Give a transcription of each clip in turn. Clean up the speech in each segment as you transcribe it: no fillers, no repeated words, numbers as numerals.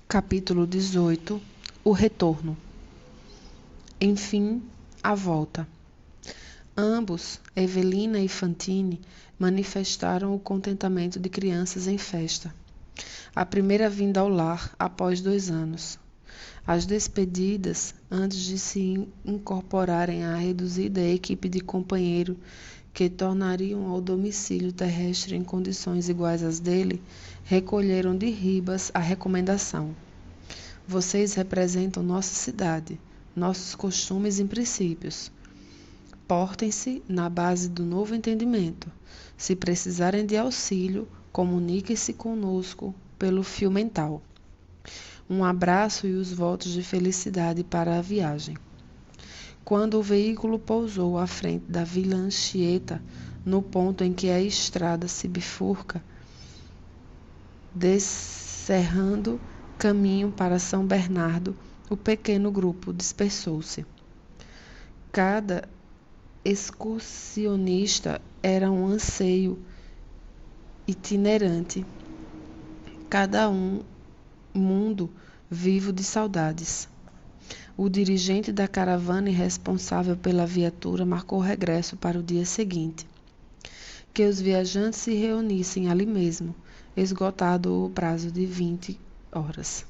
Capítulo 18. O retorno. Enfim, a volta. Ambos, Evelina e Fantine, manifestaram o contentamento de crianças em festa. A primeira vinda ao lar após 2 anos. As despedidas, antes de se incorporarem à reduzida equipe de companheiro que tornariam ao domicílio terrestre em condições iguais às dele, recolheram de Ribas a recomendação: vocês representam nossa cidade, nossos costumes e princípios. Portem-se na base do novo entendimento. Se precisarem de auxílio, comuniquem-se conosco pelo fio mental. Um abraço e os votos de felicidade para a viagem. Quando o veículo pousou à frente da Vila Anchieta, no ponto em que a estrada se bifurca, descerrando caminho para São Bernardo, o pequeno grupo dispersou-se. Cada excursionista era um anseio itinerante, cada mundo vivo de saudades. O dirigente da caravana e responsável pela viatura marcou regresso para o dia seguinte. Que os viajantes se reunissem ali mesmo, esgotado o prazo de 20 horas.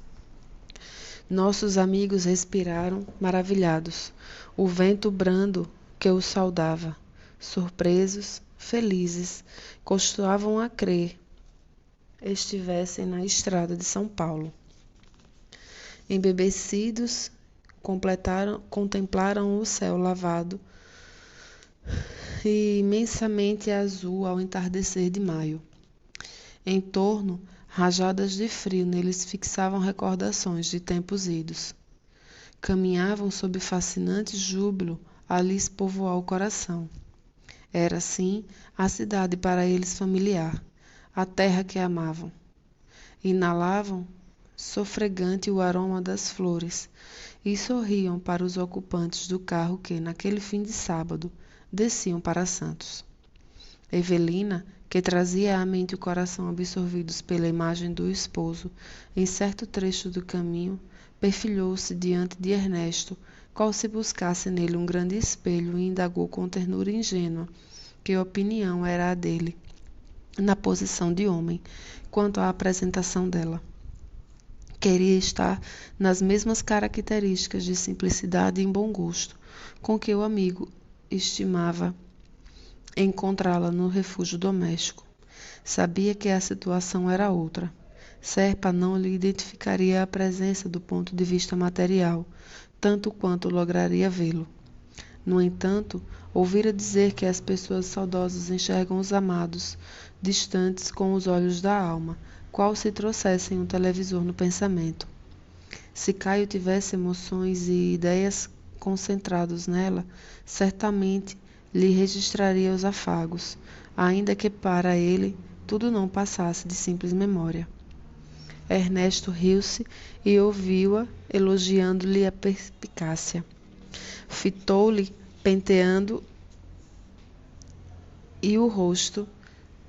Nossos amigos respiraram, maravilhados, o vento brando que os saudava. Surpresos, felizes, costumavam a crer estivessem na estrada de São Paulo. Embebecidos, contemplaram o céu lavado e imensamente azul ao entardecer de maio. Em torno, rajadas de frio neles fixavam recordações de tempos idos. Caminhavam sob fascinante júbilo a lhes povoar o coração. Era, assim, a cidade para eles familiar, a terra que amavam. Inalavam sofregante o aroma das flores e sorriam para os ocupantes do carro que, naquele fim de sábado, desciam para Santos. Evelina, que trazia à mente e o coração absorvidos pela imagem do esposo, em certo trecho do caminho, perfilhou-se diante de Ernesto, qual se buscasse nele um grande espelho, e indagou com ternura ingênua que opinião era a dele, na posição de homem, quanto à apresentação dela. Queria estar nas mesmas características de simplicidade e bom gosto com que o amigo estimava encontrá-la no refúgio doméstico. Sabia que a situação era outra. Serpa não lhe identificaria a presença do ponto de vista material, tanto quanto lograria vê-lo. No entanto, ouvira dizer que as pessoas saudosas enxergam os amados distantes com os olhos da alma, qual se trouxessem um televisor no pensamento. Se Caio tivesse emoções e ideias concentrados nela, certamente lhe registraria os afagos, ainda que para ele tudo não passasse de simples memória. Ernesto riu-se e ouviu-a elogiando-lhe a perspicácia. Fitou-lhe penteando e o rosto,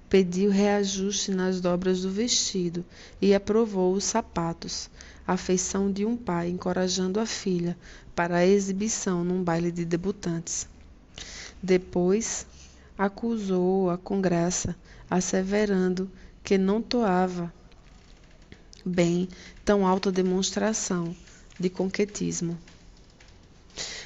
pediu reajuste nas dobras do vestido e aprovou os sapatos, a feição de um pai encorajando a filha para a exibição num baile de debutantes. Depois, acusou-a com graça, asseverando que não toava bem tão alta demonstração de coquetismo.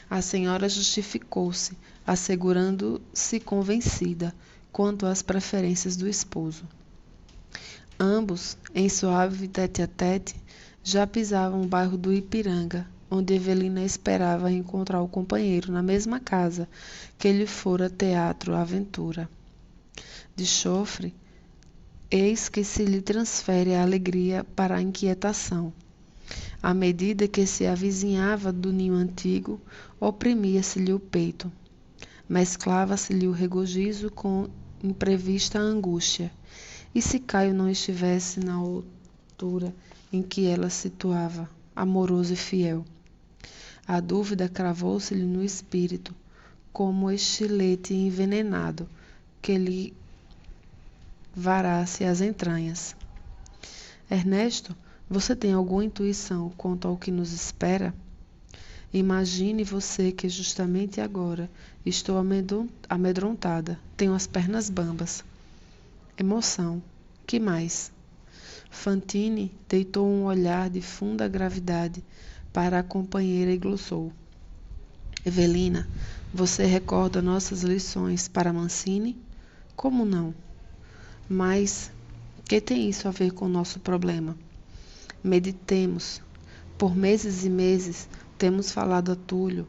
A senhora justificou-se, assegurando-se convencida quanto às preferências do esposo. Ambos, em suave tete-a-tete, já pisavam o bairro do Ipiranga, onde Evelina esperava encontrar o companheiro na mesma casa que lhe fora teatro aventura. De chofre, eis que se lhe transfere a alegria para a inquietação. À medida que se avizinhava do ninho antigo, oprimia-se-lhe o peito. Mesclava-se-lhe o regozijo com imprevista angústia. E se Caio não estivesse na altura em que ela situava, amoroso e fiel? A dúvida cravou-se-lhe no espírito, como estilete envenenado que lhe varasse as entranhas. Ernesto, Você tem alguma intuição quanto ao que nos espera? Imagine você que justamente agora estou amedrontada, tenho as pernas bambas. Emoção. Que mais? Fantine deitou um olhar de funda gravidade para a companheira e glossou. Evelina, você recorda nossas lições para Mancini? Como não? Mas que tem isso a ver com o nosso problema? Meditemos. Por meses e meses temos falado a Túlio,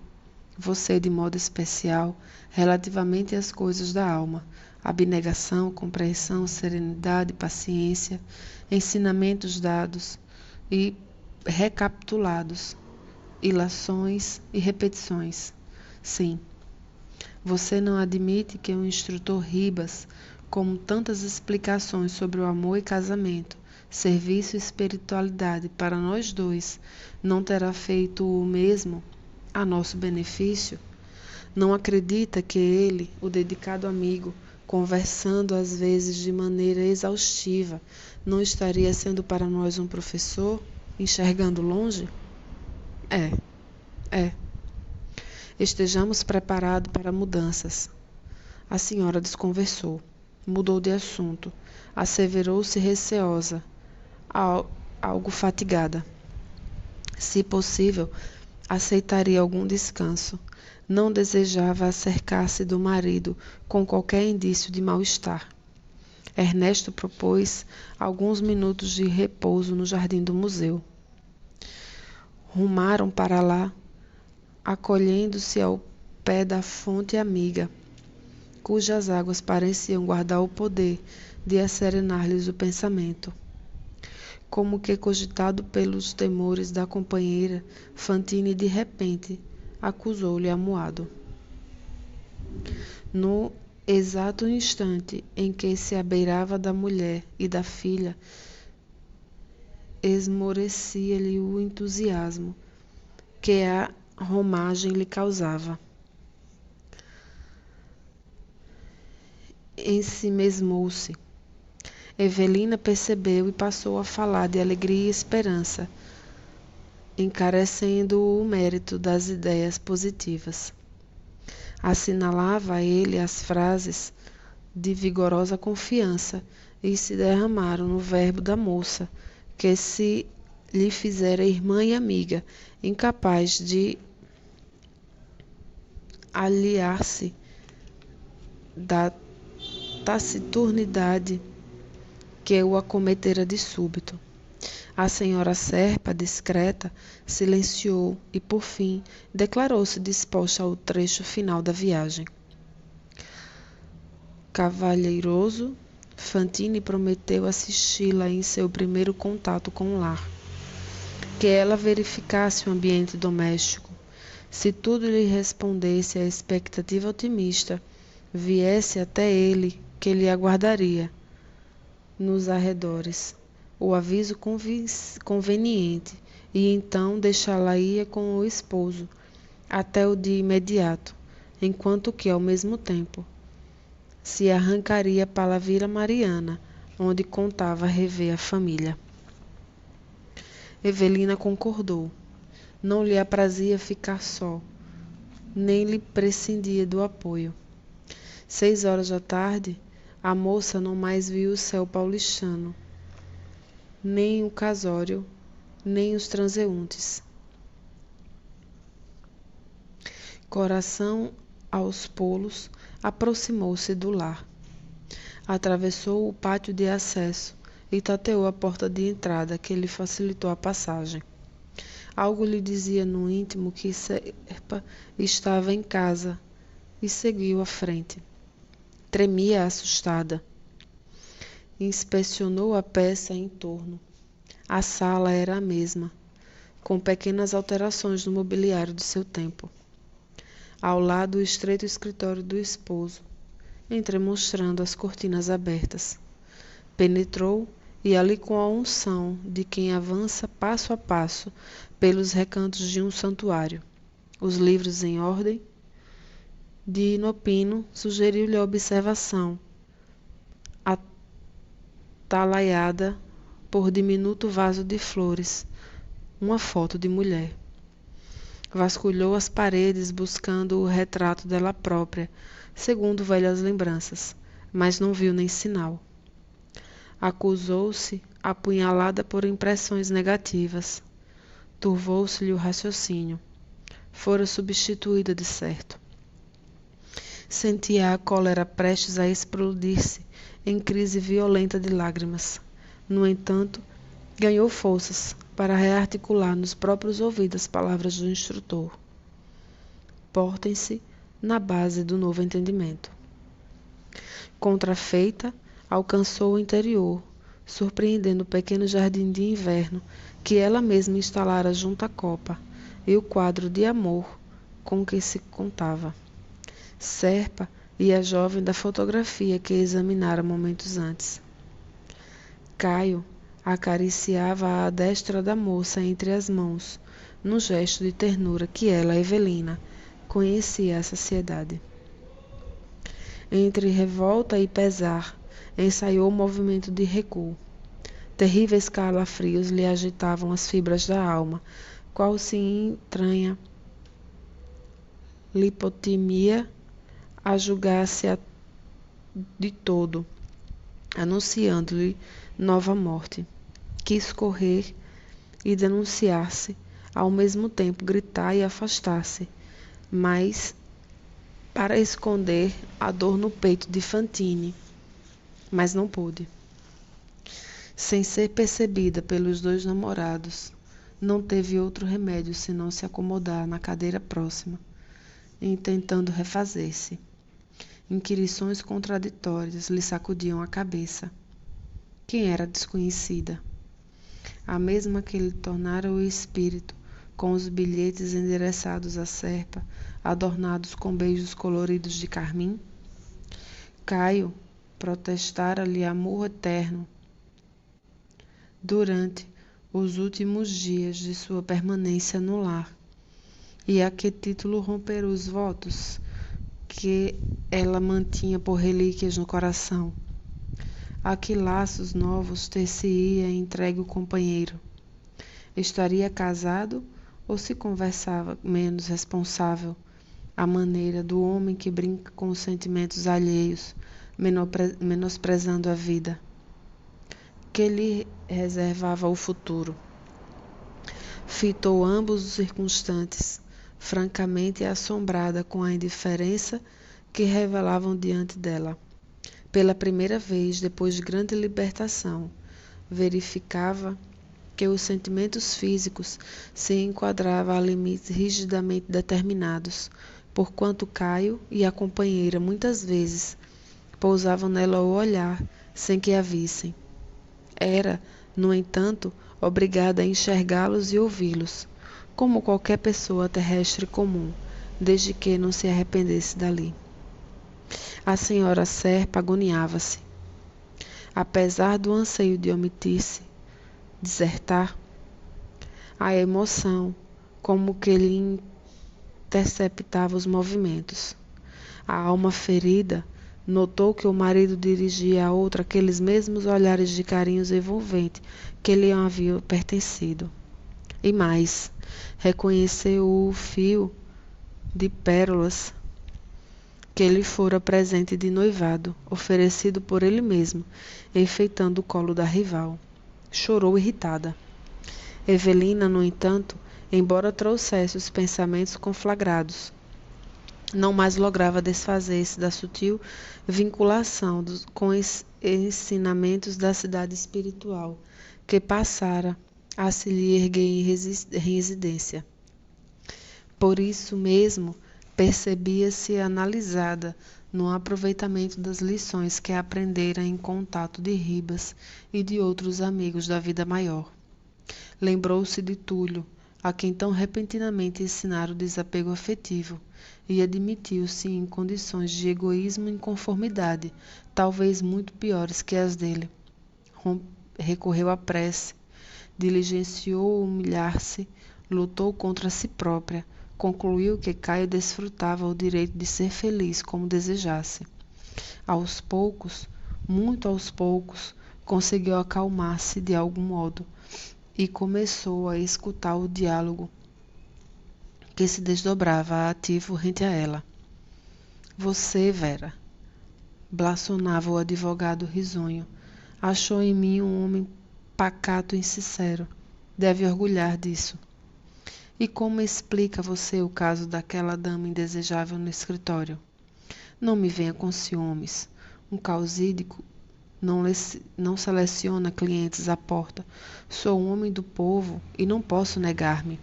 você de modo especial, relativamente às coisas da alma, abnegação, compreensão, serenidade, paciência, ensinamentos dados e recapitulados, ilações e repetições. Sim, você não admite que o instrutor Ribas, como tantas explicações sobre o amor e casamento, serviço e espiritualidade para nós dois, não terá feito o mesmo a nosso benefício? Não acredita que ele, o dedicado amigo, conversando às vezes de maneira exaustiva, não estaria sendo para nós um professor, enxergando longe? É. Estejamos preparados para mudanças. A senhora desconversou, mudou de assunto, asseverou-se receosa, algo fatigada. Se possível, aceitaria algum descanso. Não desejava acercar-se do marido com qualquer indício de mal-estar. Ernesto propôs alguns minutos de repouso no jardim do museu. Rumaram para lá, acolhendo-se ao pé da fonte amiga, cujas águas pareciam guardar o poder de asserenar-lhes o pensamento. Como que cogitado pelos temores da companheira, Fantine de repente acusou-lhe amuado. No exato instante em que se abeirava da mulher e da filha, esmorecia-lhe o entusiasmo que a romagem lhe causava. Ensimesmou-se. Evelina percebeu e passou a falar de alegria e esperança, encarecendo o mérito das ideias positivas. Assinalava a ele as frases de vigorosa confiança e se derramaram no verbo da moça, que se lhe fizera irmã e amiga, incapaz de aliar-se da taciturnidade que o acometera de súbito. A senhora Serpa, discreta, silenciou e, por fim, declarou-se disposta ao trecho final da viagem. Cavalheiroso, Fantine prometeu assisti-la em seu primeiro contato com o lar, que ela verificasse o ambiente doméstico. Se tudo lhe respondesse à expectativa otimista, viesse até ele, que lhe aguardaria nos arredores o aviso conveniente, e então deixá-la-ia com o esposo até o dia imediato, enquanto que, ao mesmo tempo, se arrancaria para a Vila Mariana, onde contava rever a família. Evelina concordou. Não lhe aprazia ficar só, nem lhe prescindia do apoio. 6 horas da tarde, a moça não mais viu o céu paulistano, nem o casório, nem os transeuntes. Coração aos polos, aproximou-se do lar. Atravessou o pátio de acesso e tateou a porta de entrada, que lhe facilitou a passagem. Algo lhe dizia no íntimo que Serpa estava em casa e seguiu à frente. Tremia assustada. Inspecionou a peça em torno. A sala era a mesma, com pequenas alterações no mobiliário de seu tempo. Ao lado, o estreito escritório do esposo, entremostrando as cortinas abertas. Penetrou e ali, com a unção de quem avança passo a passo pelos recantos de um santuário, os livros em ordem, de inopino, sugeriu-lhe a observação, atalaiada por diminuto vaso de flores, uma foto de mulher. Vasculhou as paredes buscando o retrato dela própria, segundo velhas lembranças, mas não viu nem sinal. Acusou-se, apunhalada por impressões negativas. Turvou-se-lhe o raciocínio. Fora substituída, de certo. Sentia a cólera prestes a explodir-se em crise violenta de lágrimas. No entanto, ganhou forças para rearticular nos próprios ouvidos as palavras do instrutor. Portem-se na base do novo entendimento. Contrafeita, alcançou o interior, surpreendendo o pequeno jardim de inverno que ela mesma instalara junto à copa e o quadro de amor com que se contava. Serpa e a jovem da fotografia que examinara momentos antes. Caio acariciava a destra da moça entre as mãos, num gesto de ternura que ela, Evelina, conhecia à saciedade. Entre revolta e pesar, ensaiou o movimento de recuo. Terríveis calafrios lhe agitavam as fibras da alma, qual se entranha lipotimia a julgar-se de todo, anunciando-lhe nova morte. Quis correr e denunciar-se, ao mesmo tempo gritar e afastar-se, mas para esconder a dor no peito de Fantine, mas não pôde. Sem ser percebida pelos dois namorados, não teve outro remédio senão se acomodar na cadeira próxima, tentando refazer-se. Inquirições contraditórias lhe sacudiam a cabeça. Quem era a desconhecida? A mesma que lhe tornara o espírito, com os bilhetes endereçados à Serpa, adornados com beijos coloridos de carmim? Caio protestara-lhe amor eterno durante os últimos dias de sua permanência no lar. E a que título romper os votos que ela mantinha por relíquias no coração? A que laços novos ter-se-ia entregue o companheiro? Estaria casado ou se conversava menos responsável, à maneira do homem que brinca com os sentimentos alheios, menosprezando a vida? Que lhe reservava o futuro? Fitou ambos os circunstantes, francamente assombrada com a indiferença que revelavam diante dela. Pela primeira vez, depois de grande libertação, verificava que os sentimentos físicos se enquadravam a limites rigidamente determinados, porquanto Caio e a companheira muitas vezes pousavam nela o olhar sem que a vissem. Era, no entanto, obrigada a enxergá-los e ouvi-los, como qualquer pessoa terrestre comum, desde que não se arrependesse dali. A senhora Serpa agoniava-se. Apesar do anseio de omitir-se, desertar, a emoção como que lhe interceptava os movimentos. A alma ferida notou que o marido dirigia a outra aqueles mesmos olhares de carinhos envolvente que lhe haviam pertencido. E mais, reconheceu o fio de pérolas que lhe fora presente de noivado, oferecido por ele mesmo, enfeitando o colo da rival. Chorou irritada. Evelina, no entanto, embora trouxesse os pensamentos conflagrados, não mais lograva desfazer-se da sutil vinculação com os ensinamentos da cidade espiritual, que passara a se lhe erguer em residência. Por isso mesmo, percebia-se analisada no aproveitamento das lições que aprendera em contato de Ribas e de outros amigos da vida maior. Lembrou-se de Túlio, a quem tão repentinamente ensinara o desapego afetivo, e admitiu-se em condições de egoísmo e inconformidade, talvez muito piores que as dele. Recorreu à prece, diligenciou humilhar-se, lutou contra si própria, concluiu que Caio desfrutava o direito de ser feliz como desejasse. Aos poucos, muito aos poucos, conseguiu acalmar-se de algum modo e começou a escutar o diálogo que se desdobrava ativo rente a ela. Você, Vera, blasonava o advogado risonho, achou em mim um homem pacato e sincero. Deve orgulhar disso. E como explica você o caso daquela dama indesejável no escritório? Não me venha com ciúmes. Um causídico não seleciona clientes à porta. Sou um homem do povo e não posso negar-me.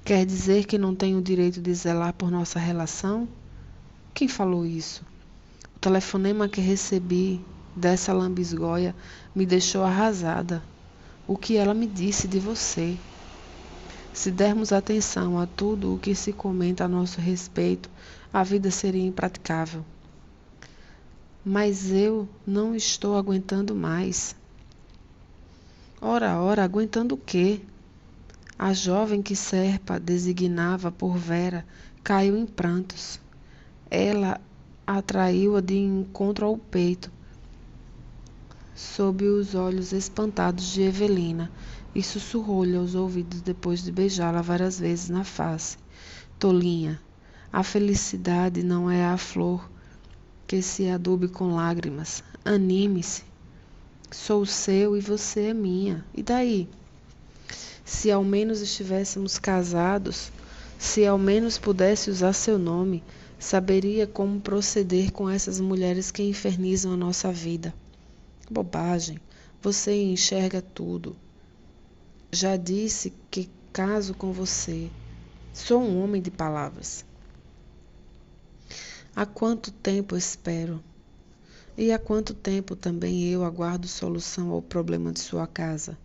Quer dizer que não tenho o direito de zelar por nossa relação? Quem falou isso? O telefonema que recebi dessa lambisgoia me deixou arrasada. O que ela me disse de você? Se dermos atenção a tudo o que se comenta a nosso respeito, a vida seria impraticável. Mas eu não estou aguentando mais. Ora, aguentando o quê? A jovem que Serpa designava por Vera caiu em prantos. Ela atraiu-a de encontro ao peito, sob os olhos espantados de Evelina, e sussurrou-lhe aos ouvidos depois de beijá-la várias vezes na face. Tolinha, a felicidade não é a flor que se adube com lágrimas. Anime-se. Sou seu e você é minha. E daí? Se ao menos estivéssemos casados, se ao menos pudesse usar seu nome, saberia como proceder com essas mulheres que infernizam a nossa vida. Bobagem. Você enxerga tudo. Já disse que caso com você. Sou um homem de palavras. Há quanto tempo espero? E há quanto tempo também eu aguardo solução ao problema de sua casa?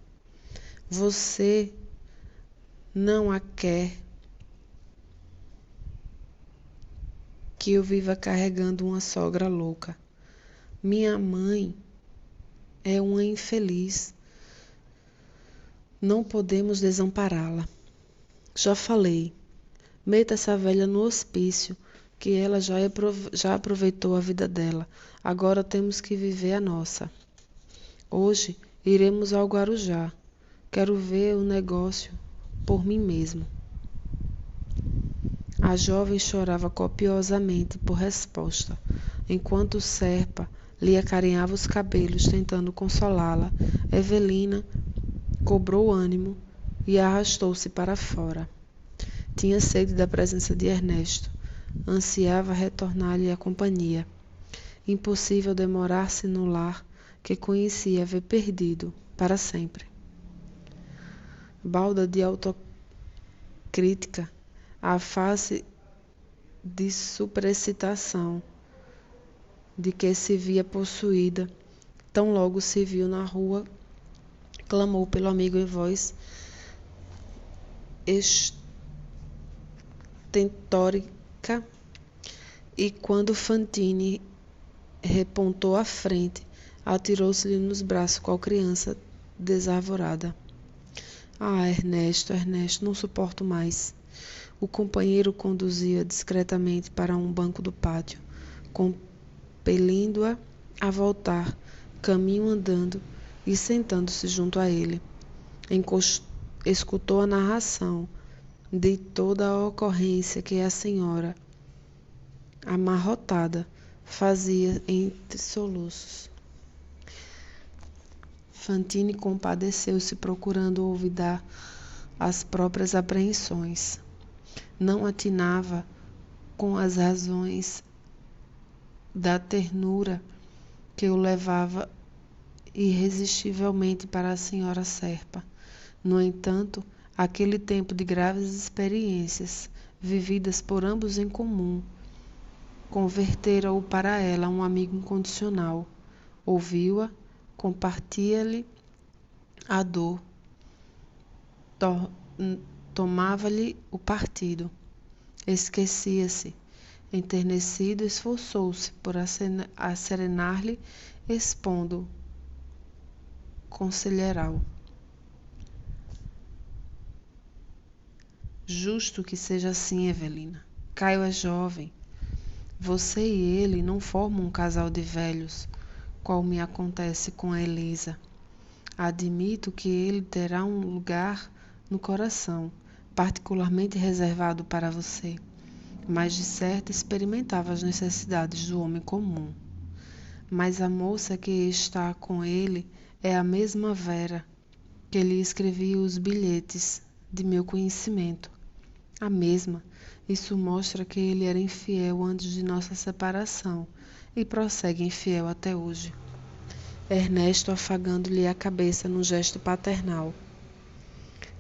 Você não a quer que eu viva carregando uma sogra louca. Minha mãe é uma infeliz. Não podemos desampará-la. Já falei. Meta essa velha no hospício, que ela já aproveitou a vida dela. Agora temos que viver a nossa. Hoje iremos ao Guarujá. Quero ver o negócio por mim mesmo. A jovem chorava copiosamente por resposta, enquanto Serpa lhe acarinhava os cabelos, tentando consolá-la. Evelina cobrou ânimo e arrastou-se para fora. Tinha sede da presença de Ernesto. Ansiava retornar-lhe a companhia. Impossível demorar-se no lar que conhecia haver perdido para sempre. Balda de autocrítica, a face de superexcitação de que se via possuída, tão logo se viu na rua, clamou pelo amigo em voz estentórica, e quando Fantine repontou à frente, atirou-se-lhe nos braços qual criança desarvorada. Ah, Ernesto, não suporto mais. O companheiro conduzia discretamente para um banco do pátio, compelindo-a a voltar, caminho andando e sentando-se junto a ele. Escutou a narração de toda a ocorrência que a senhora, amarrotada, fazia entre soluços. Fantine compadeceu-se, procurando olvidar as próprias apreensões. Não atinava com as razões da ternura que o levava irresistivelmente para a senhora Serpa. No entanto, aquele tempo de graves experiências, vividas por ambos em comum, convertera-o para ela um amigo incondicional. Ouviu-a, compartia-lhe a dor, tomava-lhe o partido. Esquecia-se. Enternecido, esforçou-se por serenar-lhe, expondo conselheral. Justo que seja assim, Evelina. Caio é jovem. Você e ele não formam um casal de velhos, qual me acontece com a Elisa. Admito que ele terá um lugar no coração, particularmente reservado para você, mas de certo experimentava as necessidades do homem comum. Mas a moça que está com ele é a mesma Vera, que lhe escrevia os bilhetes de meu conhecimento. A mesma. Isso mostra que ele era infiel antes de nossa separação e prossegue infiel até hoje. Ernesto afagando-lhe a cabeça num gesto paternal.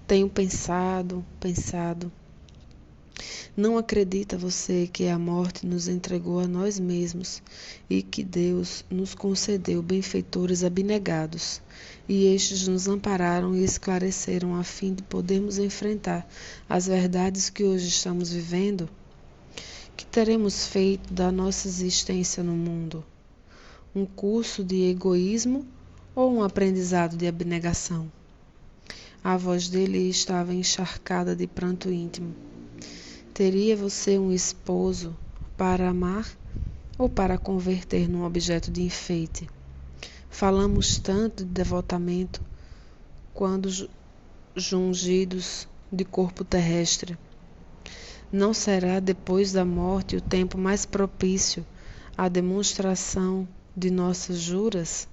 Tenho pensado. Não acredita você que a morte nos entregou a nós mesmos e que Deus nos concedeu benfeitores abnegados, e estes nos ampararam e esclareceram a fim de podermos enfrentar as verdades que hoje estamos vivendo? Que teremos feito da nossa existência no mundo? Um curso de egoísmo ou um aprendizado de abnegação? A voz dele estava encharcada de pranto íntimo. Teria você um esposo para amar ou para converter num objeto de enfeite? Falamos tanto de devotamento quando jungidos de corpo terrestre. Não será depois da morte o tempo mais propício à demonstração de nossas juras?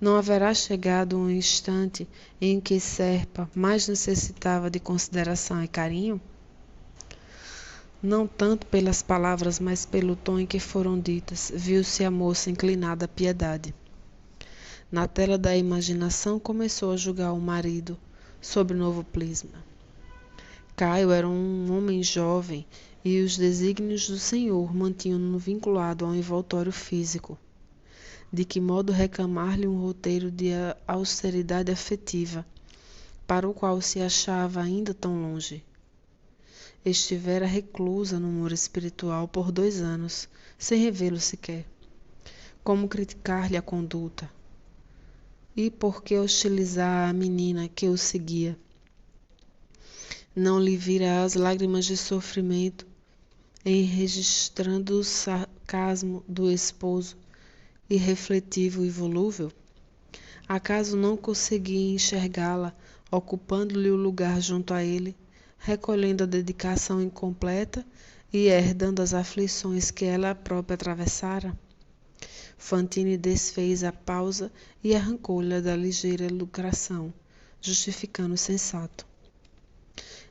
Não haverá chegado um instante em que Serpa mais necessitava de consideração e carinho? Não tanto pelas palavras, mas pelo tom em que foram ditas, viu-se a moça inclinada à piedade. Na tela da imaginação começou a julgar o marido, sob novo prisma. Caio era um homem jovem e os desígnios do Senhor mantinham-no vinculado ao envoltório físico. De que modo reclamar-lhe um roteiro de austeridade afetiva, para o qual se achava ainda tão longe? Estivera reclusa no muro espiritual por 2 anos, sem revê-lo sequer. Como criticar-lhe a conduta? E por que hostilizar a menina que o seguia? Não lhe vira as lágrimas de sofrimento, enregistrando o sarcasmo do esposo, irrefletivo e volúvel? Acaso não conseguia enxergá-la, ocupando-lhe o lugar junto a ele, recolhendo a dedicação incompleta e herdando as aflições que ela própria atravessara? Fantine desfez a pausa e arrancou-lhe da ligeira lucração, justificando o sensato.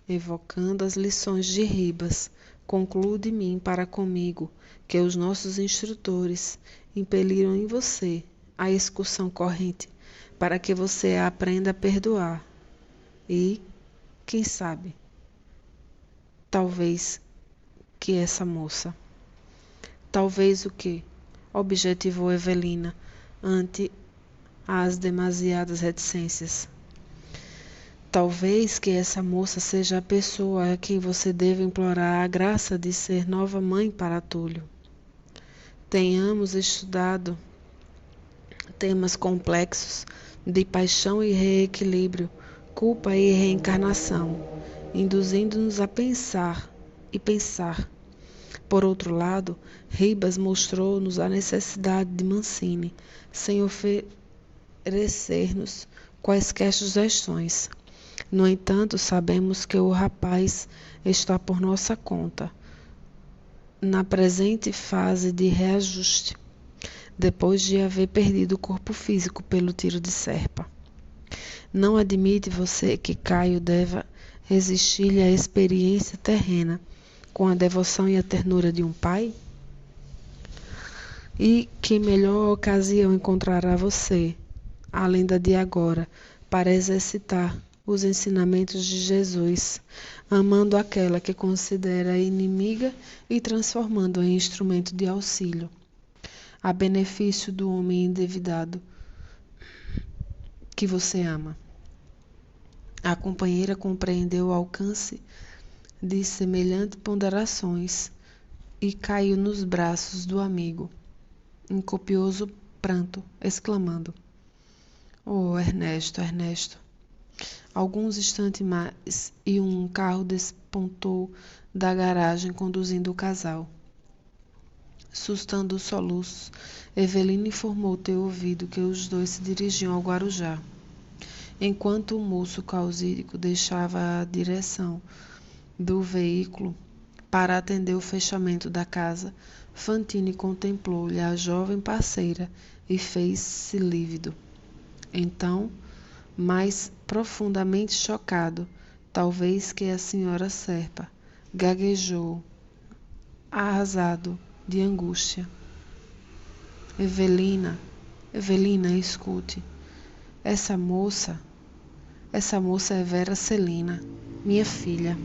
Evocando as lições de Ribas, concluo de mim para comigo que os nossos instrutores impeliram em você a excursão corrente para que você aprenda a perdoar e, quem sabe, talvez que essa moça. Talvez o que? Objetivou Evelina, ante as demasiadas reticências. Talvez que essa moça seja a pessoa a quem você deve implorar a graça de ser nova mãe para Túlio. Tenhamos estudado temas complexos de paixão e reequilíbrio, culpa e reencarnação, induzindo-nos a pensar e pensar. Por outro lado, Ribas mostrou-nos a necessidade de Mancini, sem oferecer-nos quaisquer sugestões. No entanto, sabemos que o rapaz está por nossa conta, na presente fase de reajuste, depois de haver perdido o corpo físico pelo tiro de Serpa. Não admite você que Caio deva resistir-lhe à experiência terrena, com a devoção e a ternura de um pai? E que melhor ocasião encontrará você, além da de agora, para exercitar os ensinamentos de Jesus, amando aquela que considera inimiga e transformando-a em instrumento de auxílio, a benefício do homem endividado que você ama. A companheira compreendeu o alcance de semelhantes ponderações e caiu nos braços do amigo, em copioso pranto, exclamando: Oh, Ernesto, Ernesto! Alguns instantes mais e um carro despontou da garagem conduzindo o casal. Sustando os soluços, Evelina informou ter ouvido que os dois se dirigiam ao Guarujá. Enquanto o moço causídico deixava a direção do veículo para atender o fechamento da casa, Fantine contemplou-lhe a jovem parceira e fez-se lívido. Então, mais profundamente chocado, talvez que a senhora Serpa, gaguejou, arrasado de angústia. Evelina, escute. Essa moça é Vera Celina, minha filha.